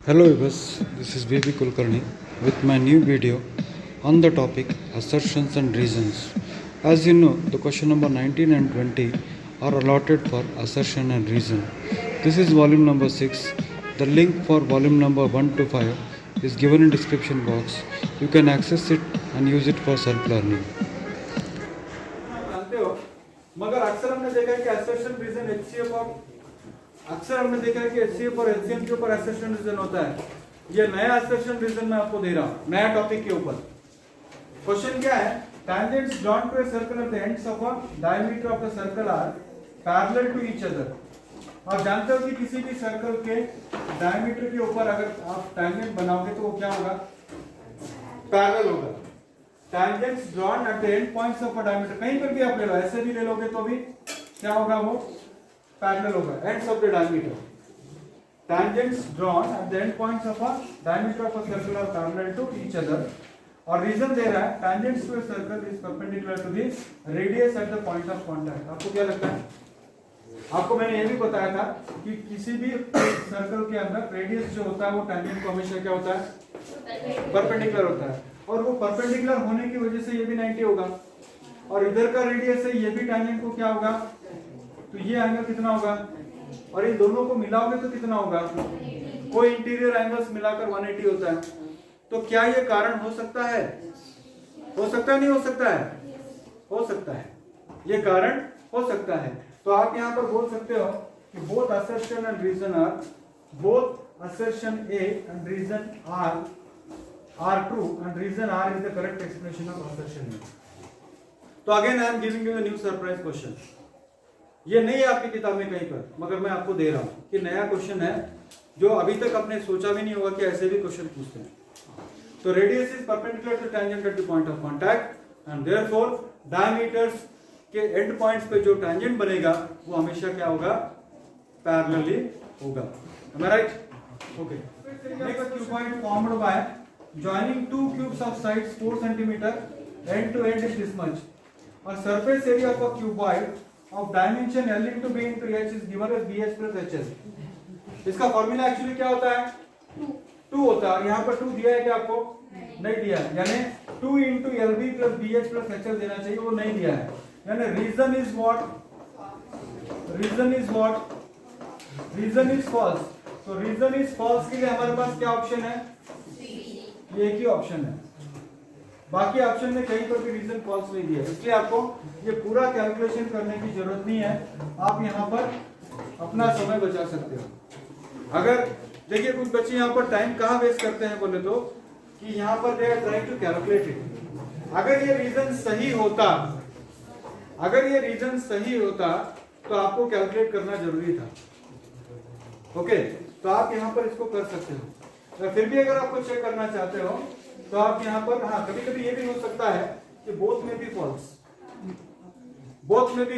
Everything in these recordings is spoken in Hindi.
Hello viewers, this is VB Kulkarni with my new video on the topic assertions and reasons. As you know, the question number 19 and 20 are allotted for assertion and reason. This is volume number 6. The link for volume number 1 to 5 is given in description box. You can access it and use it for self-learning. जानते हो मगर अक्सर हमने देखा है कि असर्शन रीजन एचसीएफ और अक्सर हमने देखा है कि एचसीएफ और एलसीएम के ऊपर असर्शन रीजन होता है। ये नया असर्शन रीजन मैं आपको दे रहा हूं नया टॉपिक के ऊपर। क्वेश्चन क्या है? tangents drawn to a circle at the ends of a diameter of the circle are parallel to each other। आप जानते हो कि किसी भी सर्कल के डायमीटर के ऊपर अगर आप टैंजेंट बनाओगे तो वो क्या होगा? पैरेलल होगा। tangents drawn at the end points of a diameter, कहीं पर भी आप ले लो, ऐसे भी ले लोगे तो भी क्या होगा? वो पैरेलल होगा। ends of the diameter, tangents drawn at the end points of a diameter of a circle are parallel to each other। और रीजन दे रहा है tangents to a circle is perpendicular to the radius at the point of contact। आपको क्या लगता है? आपको मैंने ये भी बताया था कि किसी भी सर्कल के अंदर रेडियस जो होता है वो टेंजेंट को हमेशा क्या होता है? परपेंडिकुलर होता है। और वो परपेंडिकुलर होने की वजह से ये भी 90 होगा और इधर का रेडियस है ये भी टेंजेंट को क्या होगा? तो ये एंगल कितना होगा? और इन दोनों को मिलाओगे तो कितना होगा? कोई इंटीरियर एंगल्स मिलाकर 180 होता है। तो क्या ये कारण हो सकता है? हो सकता है, नहीं हो सकता है? हो सकता है, ये कारण हो सकता है। तो आप यहां पर बोल सकते हो कि both assertion and reason are, both assertion A and reason are true and reason R is the correct explanation of assertion A। तो again I am giving you a new surprise question. ये नहीं है आपकी किताब में कहीं पर, मगर मैं आपको दे रहा हूं कि नया क्वेश्चन है जो अभी तक आपने सोचा भी नहीं होगा कि ऐसे भी क्वेश्चन पूछते हैं। तो radius is perpendicular to tangent at the point of contact and therefore diameters के एंड पॉइंट्स पे जो टेंजेंट बनेगा वो हमेशा क्या होगा? पैरेलली होगा। Am I right? Okay. Next cuboid formed by joining two cubes of sides 4 cm end to end is this much। और surface area of a cuboid of dimension L into B into H is given as BH plus HS। इसका फॉर्मूला एक्चुअली क्या होता है? 2 होता है। यहाँ पर 2 दिया है क्या आपको? नहीं दिया है, यानी 2 into LB plus BH plus HL देना चाहिए, वो नहीं दिया है। यानी reason is what? Reason is false. तो रीजन इज फॉल्स के लिए हमारे पास क्या ऑप्शन है? ये एक ही ऑप्शन है, बाकी ऑप्शन में कहीं पर भी रीजन फॉल्स नहीं दिया, इसलिए आपको ये पूरा कैलकुलेशन करने की जरूरत नहीं है। आप यहाँ पर अपना समय बचा सकते हो। अगर देखिए कुछ बच्चे यहाँ पर टाइम कहाँ वेस्ट करते हैं बोले तो कि यहाँ पर they are trying to calculate it. अगर ये रीजन सही होता, तो आपको कैलकुलेट करना जरूरी था। ओके, तो आप यहाँ पर इसको कर सकते हो। फिर भी अगर आपको चेक करना चाहते हो तो आप यहाँ पर, हाँ कभी कभी ये भी हो सकता है कि बोथ में भी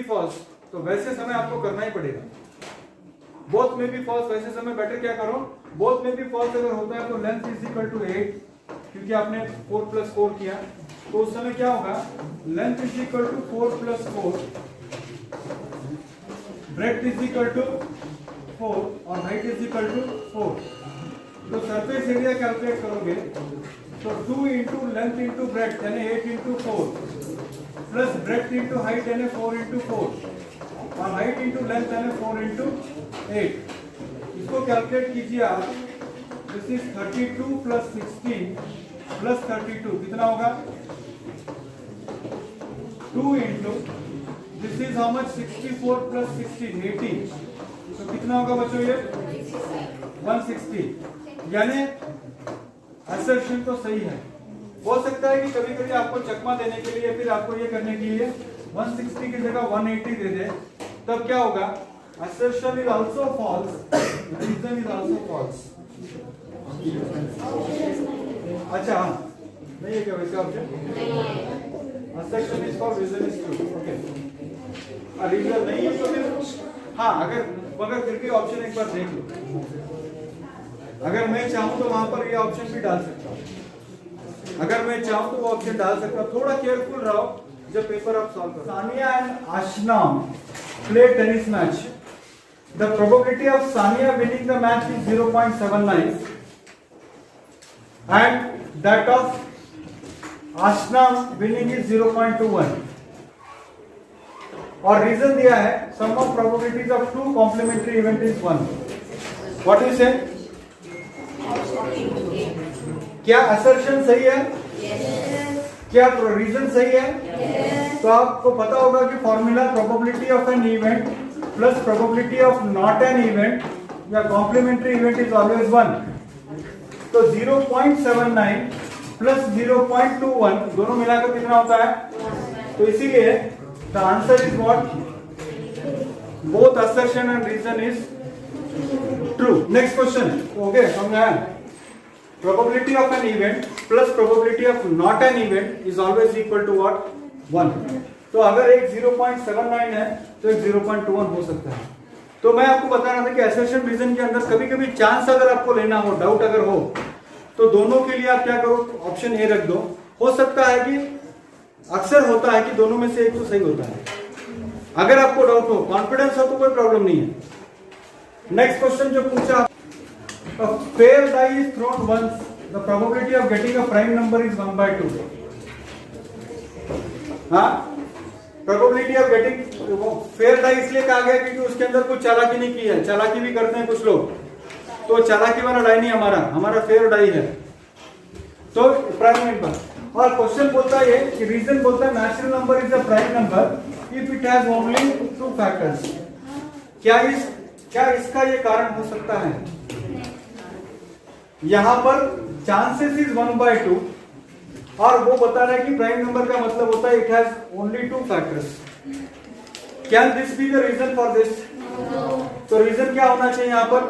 फॉल्स, तो वैसे समय आपको करना ही पड़ेगा। बोथ में भी फॉल्स वैसे समय बेटर क्या करो? बोथ में भी फॉल्स अगर होता है तो लेंथ इज इक्वल टू 8, क्योंकि आपने 4 + 4 किया, तो उस समय क्या होगा? Length is equal to 4 + 4, breadth is equal to 4 और हाइट इज इक्वल टू 4। तो सरफेस एरिया कैलकुलेट करोगे तो 2 इंटू लेंथ इंटू ब्रेड्थ यानी 8 into 4 plus breadth into height यानी 4 इंटू 4 और हाइट इंटू लेंथ यानी 4 इंटू 8। इसको कैलकुलेट कीजिए आप। दिस इज 32 + 16 + 32 कितना होगा? 2 into this is how much? 64 + 16 80, तो कितना होगा बच्चों? ये 160। यानी असर्शन तो सही है। हो सकता है कि कभी कभी आपको चकमा देने के लिए, फिर आपको ये करने के लिए 160 की जगह 180 दे दे, तब क्या होगा? assertion is also false, reason is also false। अच्छा, हाँ नहीं है क्या वैसे option? assertion is false, reason is true। Okay, reason नहीं है तो फिर हाँ, अगर फिर भी ऑप्शन एक बार देख लो। अगर मैं चाहूं तो वहां पर ये ऑप्शन भी डाल सकता हूं। अगर मैं चाहूं तो वो ऑप्शन डाल सकता हूं। थोड़ा केयरफुल रहो जब पेपर आप सॉल्व करो। Sania and Aashna play tennis match. The probability of Sania winning the match is 0.79 and that of Ashna winning is 0.21 और रीजन दिया है sum of probabilities of two complementary event is 1. What is it? क्या असर्शन सही है? क्या रीजन सही है? तो आपको पता होगा कि formula probability of an event plus probability of not an event या कॉम्प्लीमेंट्री इवेंट इज ऑलवेज 1. तो 0.79 प्लस 0.21 दोनों मिलाकर कितना होता है? तो इसीलिए the answer is what? Both assertion and reason is true. Next question. Okay, समझा? Probability of an event plus probability of not an event is always equal to what? 1. तो अगर एक 0.79 है तो एक 0.21 हो सकता है. तो मैं आपको बता रहा था कि assertion reason के अंदर कभी कभी चांस अगर आपको लेना हो, डाउट अगर हो, तो दोनों के लिए आप क्या करो? ऑप्शन ए रख दो. हो सकता है कि अक्सर होता है कि दोनों में से एक तो सही होता है. अगर आपको डाउट हो, कॉन्फिडेंस हो तो कोई प्रॉब्लम नहीं है. नेक्स्ट क्वेश्चन जो पूछा, a fair die is thrown once, the probability of getting a prime number is 1/2. हाँ, probability of getting fair die इसलिए कहा गया क्योंकि उसके अंदर कुछ चालाकी नहीं की है. चालाकी भी करते हैं कुछ लोग, तो चालाकी वाला डाई नहीं हमारा फेयर डाई है, तो प्राइम नंबर. और क्वेश्चन बोलता है कि रीजन बोलता है natural number is a prime number if it has only 2 factors. क्या इसका ये कारण हो सकता है? यहां पर चांसेस इज 1/2 और वो बता रहा है कि प्राइम नंबर का मतलब होता है it has only 2 factors. Can this be the reason for this? तो रीजन क्या होना चाहिए यहां पर?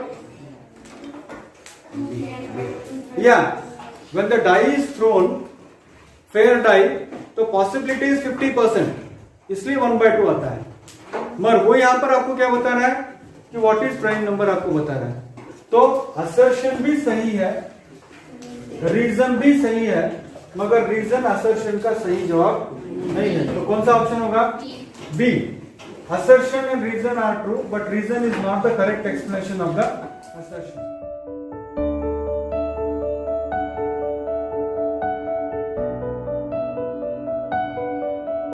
या when the die is thrown, fair die, तो पॉसिबिलिटी इज 50%, इसलिए 1/2 आता है. मगर वो यहां पर आपको क्या बता रहा है कि व्हाट इज प्राइम नंबर आपको बता रहा है. तो असर्शन भी सही है, रीजन भी सही है, मगर रीजन असर्शन का सही जवाब नहीं है. तो कौन सा ऑप्शन होगा? B. Assertion and reason are true but reason is not the correct explanation of the assertion.